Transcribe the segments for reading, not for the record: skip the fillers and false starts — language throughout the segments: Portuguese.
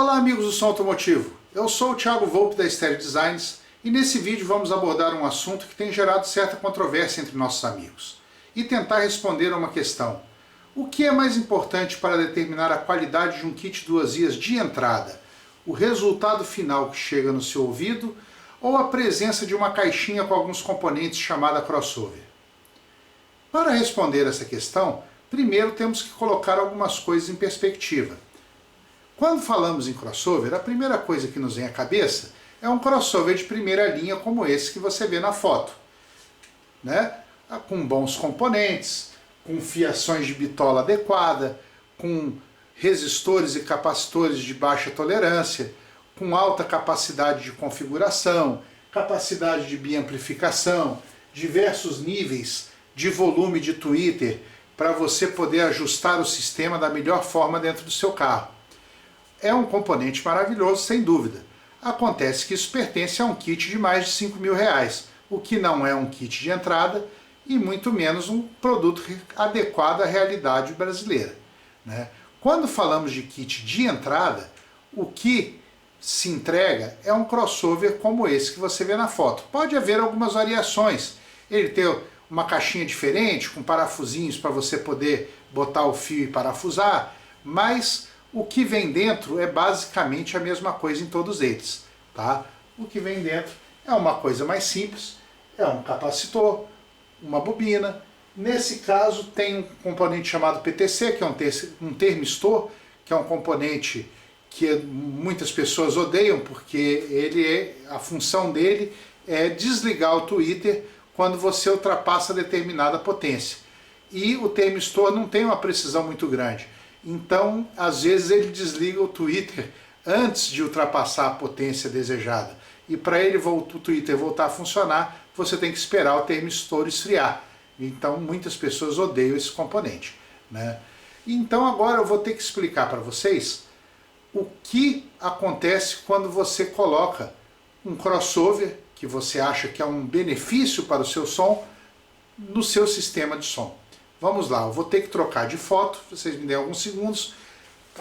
Olá amigos do som automotivo, eu sou o Thiago Volpe da Stereo Designs e nesse vídeo vamos abordar um assunto que tem gerado certa controvérsia entre nossos amigos e tentar responder a uma questão. O que é mais importante para determinar a qualidade de um kit duas vias de entrada? O resultado final que chega no seu ouvido ou a presença de uma caixinha com alguns componentes chamada crossover? Para responder essa questão, primeiro temos que colocar algumas coisas em perspectiva. Quando falamos em crossover, a primeira coisa que nos vem à cabeça é um crossover de primeira linha como esse que você vê na foto, né? Com bons componentes, com fiações de bitola adequada, com resistores e capacitores de baixa tolerância, com alta capacidade de configuração, capacidade de biamplificação, diversos níveis de volume de tweeter para você poder ajustar o sistema da melhor forma dentro do seu carro. É um componente maravilhoso, sem dúvida. Acontece que isso pertence a um kit de mais de R$5.000, o que não é um kit de entrada e muito menos um produto adequado à realidade brasileira, né? Quando falamos de kit de entrada, o que se entrega é um crossover como esse que você vê na foto. Pode haver algumas variações. Ele tem uma caixinha diferente, com parafusinhos para você poder botar o fio e parafusar, mas o que vem dentro é basicamente a mesma coisa em todos eles, tá? O que vem dentro é uma coisa mais simples, é um capacitor, uma bobina. Nesse caso tem um componente chamado PTC, que é um termistor, que é um componente que muitas pessoas odeiam, porque a função dele é desligar o tweeter quando você ultrapassa determinada potência. E o termistor não tem uma precisão muito grande. Então, às vezes ele desliga o tweeter antes de ultrapassar a potência desejada. E para o tweeter voltar a funcionar, você tem que esperar o termistor esfriar. Então, muitas pessoas odeiam esse componente, né? Então, agora eu vou ter que explicar para vocês o que acontece quando você coloca um crossover, que você acha que é um benefício para o seu som, no seu sistema de som. Vamos lá, eu vou ter que trocar de foto, vocês me deem alguns segundos,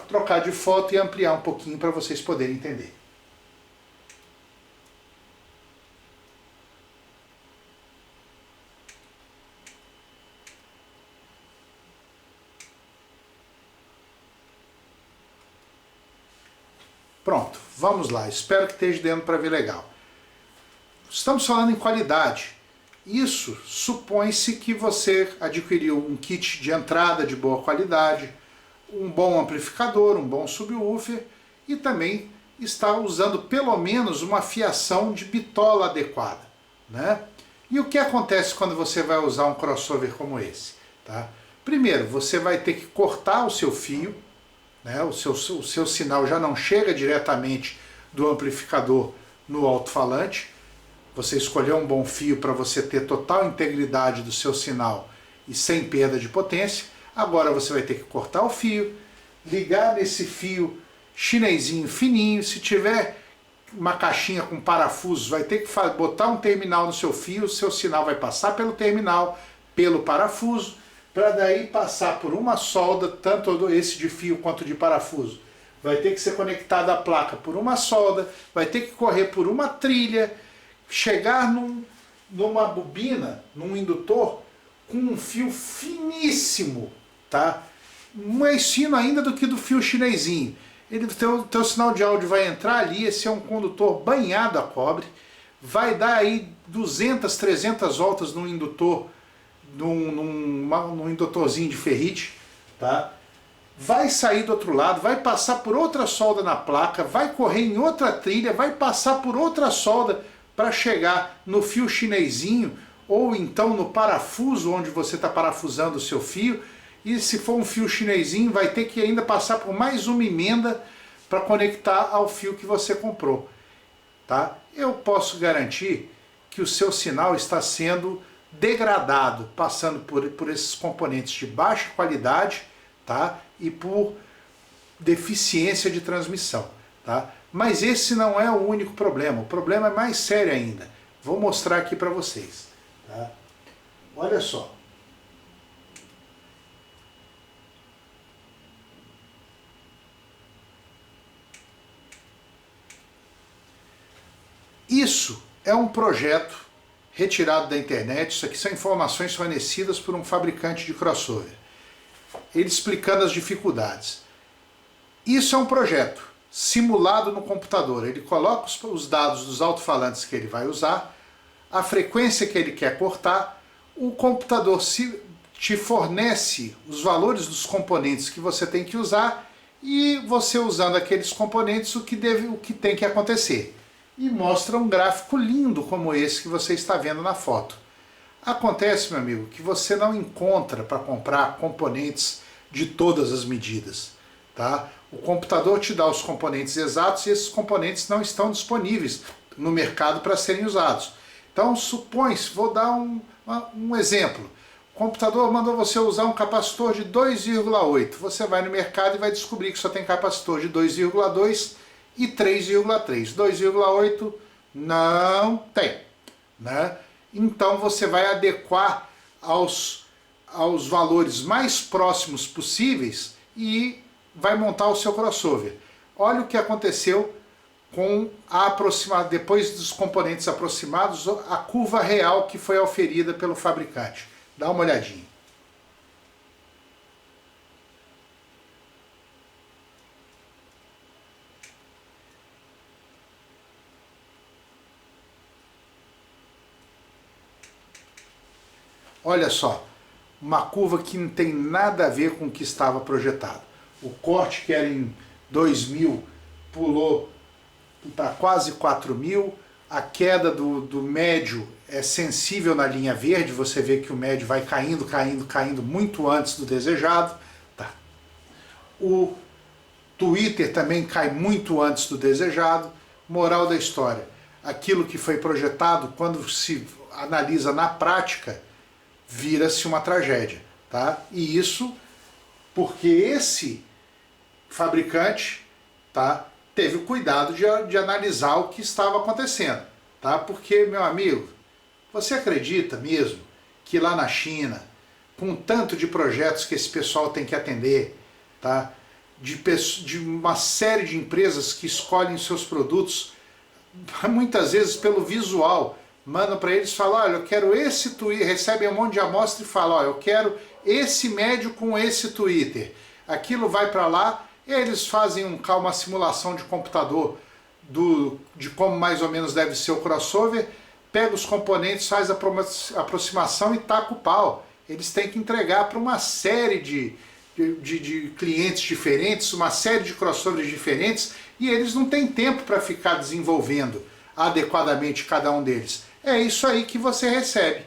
trocar de foto e ampliar um pouquinho para vocês poderem entender. Pronto, vamos lá, espero que esteja dando para ver legal. Estamos falando em qualidade. Isso supõe-se que você adquiriu um kit de entrada de boa qualidade, um bom amplificador, um bom subwoofer e também está usando pelo menos uma fiação de bitola adequada, né? E o que acontece quando você vai usar um crossover como esse, tá? Primeiro, você vai ter que cortar o seu fio, né? O seu sinal já não chega diretamente do amplificador no alto-falante. Você escolheu um bom fio para você ter total integridade do seu sinal e sem perda de potência. Agora você vai ter que cortar o fio, ligar nesse fio chinesinho fininho. Se tiver uma caixinha com parafusos, vai ter que botar um terminal no seu fio, o seu sinal vai passar pelo terminal, pelo parafuso, para daí passar por uma solda, tanto esse de fio quanto de parafuso. Vai ter que ser conectado à placa por uma solda, vai ter que correr por uma trilha, chegar numa bobina, num indutor, com um fio finíssimo, tá? Mais fino ainda do que do fio chinesinho. Teu sinal de áudio vai entrar ali, esse é um condutor banhado a cobre, vai dar aí 200, 300 voltas num indutor, num indutorzinho de ferrite, tá? Vai sair do outro lado, vai passar por outra solda na placa, vai correr em outra trilha, vai passar por outra solda, para chegar no fio chinesinho ou então no parafuso onde você está parafusando o seu fio, e se for um fio chinesinho vai ter que ainda passar por mais uma emenda para conectar ao fio que você comprou, tá? Eu posso garantir que o seu sinal está sendo degradado, passando por esses componentes de baixa qualidade, tá? E por deficiência de transmissão, tá? Mas esse não é o único problema, o problema é mais sério ainda. Vou mostrar aqui para vocês, tá? Olha só. Isso é um projeto retirado da internet, isso aqui são informações fornecidas por um fabricante de crossover. Ele explicando as dificuldades. Isso é um projeto simulado no computador. Ele coloca os dados dos alto-falantes que ele vai usar, a frequência que ele quer cortar, o computador te fornece os valores dos componentes que você tem que usar e você usando aqueles componentes o que tem que acontecer. E mostra um gráfico lindo como esse que você está vendo na foto. Acontece, meu amigo, que você não encontra para comprar componentes de todas as medidas, tá? O computador te dá os componentes exatos e esses componentes não estão disponíveis no mercado para serem usados. Então, supõe-se, vou dar um exemplo. O computador mandou você usar um capacitor de 2,8. Você vai no mercado e vai descobrir que só tem capacitor de 2,2 e 3,3. 2,8 não tem, né? Então você vai adequar aos valores mais próximos possíveis e vai montar o seu crossover. Olha o que aconteceu com depois dos componentes aproximados, a curva real que foi auferida pelo fabricante. Dá uma olhadinha. Olha só, uma curva que não tem nada a ver com o que estava projetado. O corte que era em 2.000 pulou para quase 4.000, a queda do médio é sensível na linha verde, você vê que o médio vai caindo, caindo, caindo muito antes do desejado. Tá. O Twitter também cai muito antes do desejado. Moral da história, aquilo que foi projetado, quando se analisa na prática, vira-se uma tragédia, tá? E isso porque esse fabricante, tá, teve o cuidado de analisar o que estava acontecendo, tá? Porque, meu amigo, você acredita mesmo que lá na China, com o tanto de projetos que esse pessoal tem que atender, tá? De uma série de empresas que escolhem seus produtos, muitas vezes pelo visual, mandam para eles e falam, olha, eu quero esse Twitter, recebem um monte de amostra e falam, olha, eu quero esse médio com esse Twitter. Aquilo vai para lá, eles fazem uma simulação de computador de como mais ou menos deve ser o crossover, pega os componentes, faz a aproximação e taca o pau. Eles têm que entregar para uma série de clientes diferentes, uma série de crossovers diferentes, e eles não têm tempo para ficar desenvolvendo adequadamente cada um deles. É isso aí que você recebe,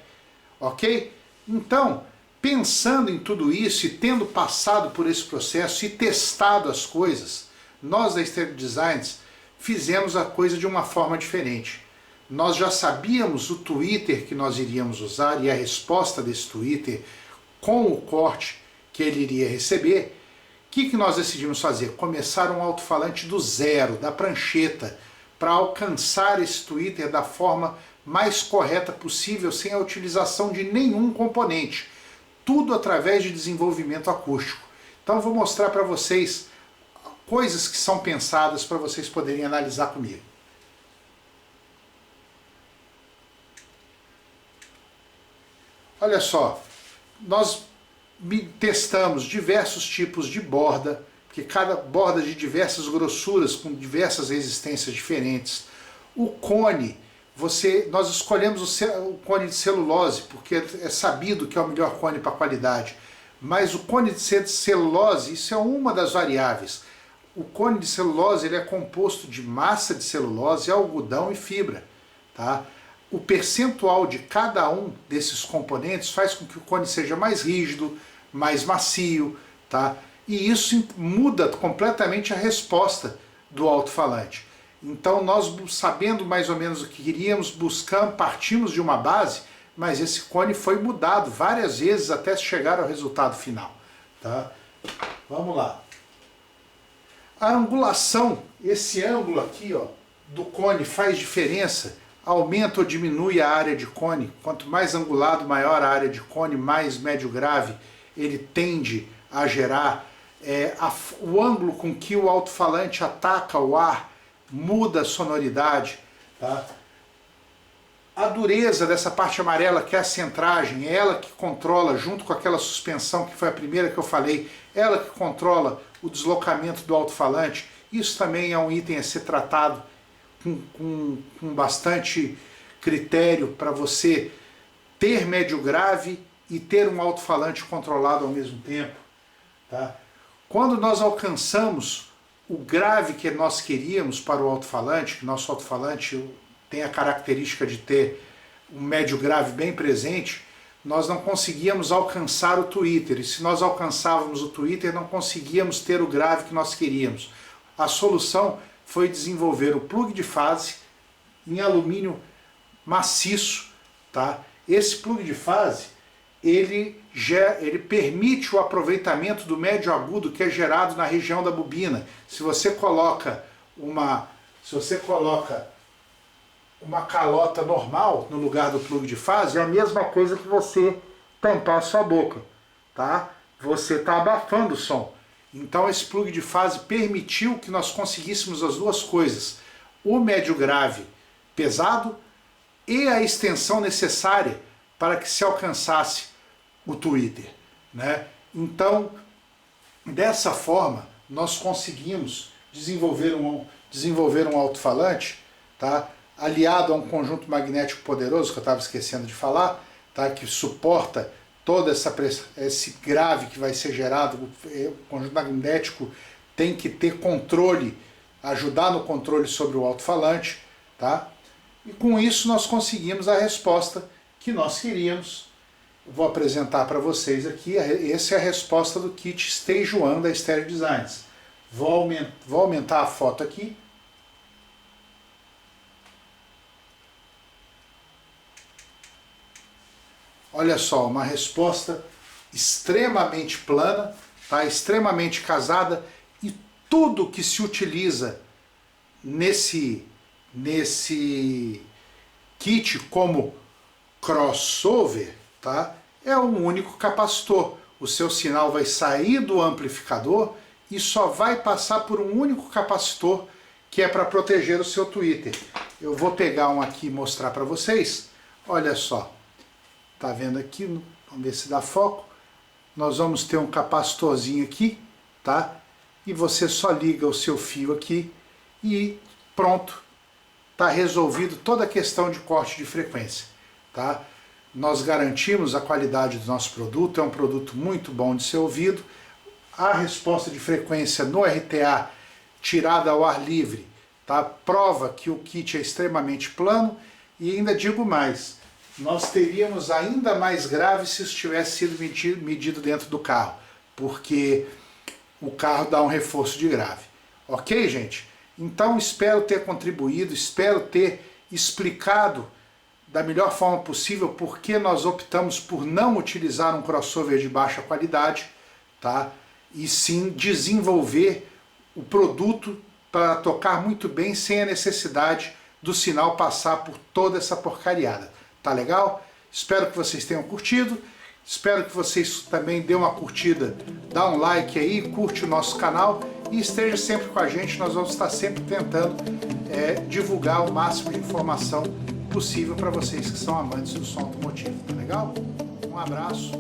ok? Então, pensando em tudo isso e tendo passado por esse processo e testado as coisas, nós da Stereo Designs fizemos a coisa de uma forma diferente. Nós já sabíamos o Twitter que nós iríamos usar e a resposta desse Twitter com o corte que ele iria receber. O que nós decidimos fazer? Começar um alto-falante do zero, da prancheta, para alcançar esse Twitter da forma mais correta possível, sem a utilização de nenhum componente. Tudo através de desenvolvimento acústico. Então vou mostrar para vocês coisas que são pensadas para vocês poderem analisar comigo. Olha só, nós testamos diversos tipos de borda, porque cada borda de diversas grossuras, com diversas resistências diferentes. O cone, nós escolhemos o cone de celulose, porque é sabido que é o melhor cone para qualidade. Mas o cone de celulose, isso é uma das variáveis. O cone de celulose ele é composto de massa de celulose, algodão e fibra. Tá? O percentual de cada um desses componentes faz com que o cone seja mais rígido, mais macio, tá? E isso muda completamente a resposta do alto-falante. Então nós, sabendo mais ou menos o que queríamos, partimos de uma base, mas esse cone foi mudado várias vezes até chegar ao resultado final. Tá? Vamos lá. A angulação, esse ângulo aqui, ó, do cone faz diferença, aumenta ou diminui a área de cone. Quanto mais angulado, maior a área de cone, mais médio grave ele tende a gerar. O ângulo com que o alto-falante ataca o ar muda a sonoridade. Tá? A dureza dessa parte amarela, que é a centragem, é ela que controla, junto com aquela suspensão que foi a primeira que eu falei, ela que controla o deslocamento do alto-falante. Isso também é um item a ser tratado com bastante critério para você ter médio grave e ter um alto-falante controlado ao mesmo tempo. Tá? Quando nós alcançamos o grave que nós queríamos para o alto-falante, que nosso alto-falante tem a característica de ter um médio grave bem presente, nós não conseguíamos alcançar o tweeter. E se nós alcançávamos o tweeter, não conseguíamos ter o grave que nós queríamos. A solução foi desenvolver o plug de fase em alumínio maciço. Tá? Esse plug de fase, ele permite o aproveitamento do médio agudo que é gerado na região da bobina. Se você coloca uma calota normal no lugar do plug de fase, é a mesma coisa que você tampar a sua boca, tá? Você está abafando o som. Então esse plug de fase permitiu que nós conseguíssemos as duas coisas: o médio grave pesado e a extensão necessária para que se alcançasse o tweeter, né? Então, dessa forma, nós conseguimos desenvolver um alto-falante, tá? Aliado a um conjunto magnético poderoso, que eu estava esquecendo de falar, tá? Que suporta todo esse grave que vai ser gerado. O conjunto magnético tem que ter controle, ajudar no controle sobre o alto-falante, tá? E com isso nós conseguimos a resposta que nós queríamos. Vou apresentar para vocês aqui, essa é a resposta do kit Stage 1 da Stereo Designs. Vou aumentar a foto aqui. Olha só, uma resposta extremamente plana, tá? Extremamente casada, e tudo que se utiliza nesse kit como crossover, tá? É um único capacitor. O seu sinal vai sair do amplificador e só vai passar por um único capacitor, que é para proteger o seu tweeter. Eu vou pegar um aqui e mostrar para vocês. Olha só. Tá vendo aqui? Vamos ver se dá foco. Nós vamos ter um capacitorzinho aqui, tá? E você só liga o seu fio aqui e pronto. Tá resolvido toda a questão de corte de frequência, tá? Nós garantimos a qualidade do nosso produto, é um produto muito bom de ser ouvido. A resposta de frequência no RTA tirada ao ar livre, tá? Prova que o kit é extremamente plano, e ainda digo mais, nós teríamos ainda mais grave se isso tivesse sido medido dentro do carro, porque o carro dá um reforço de grave. Ok, gente? Então espero ter contribuído, espero ter explicado da melhor forma possível porque nós optamos por não utilizar um crossover de baixa qualidade, tá? E sim desenvolver o produto para tocar muito bem sem a necessidade do sinal passar por toda essa porcariada. Tá legal? Espero que vocês tenham curtido, espero que vocês também dêem uma curtida, dá um like aí, curte o nosso canal e esteja sempre com a gente. Nós vamos estar sempre tentando divulgar o máximo de informação possível para vocês que são amantes do som automotivo, tá legal? Um abraço.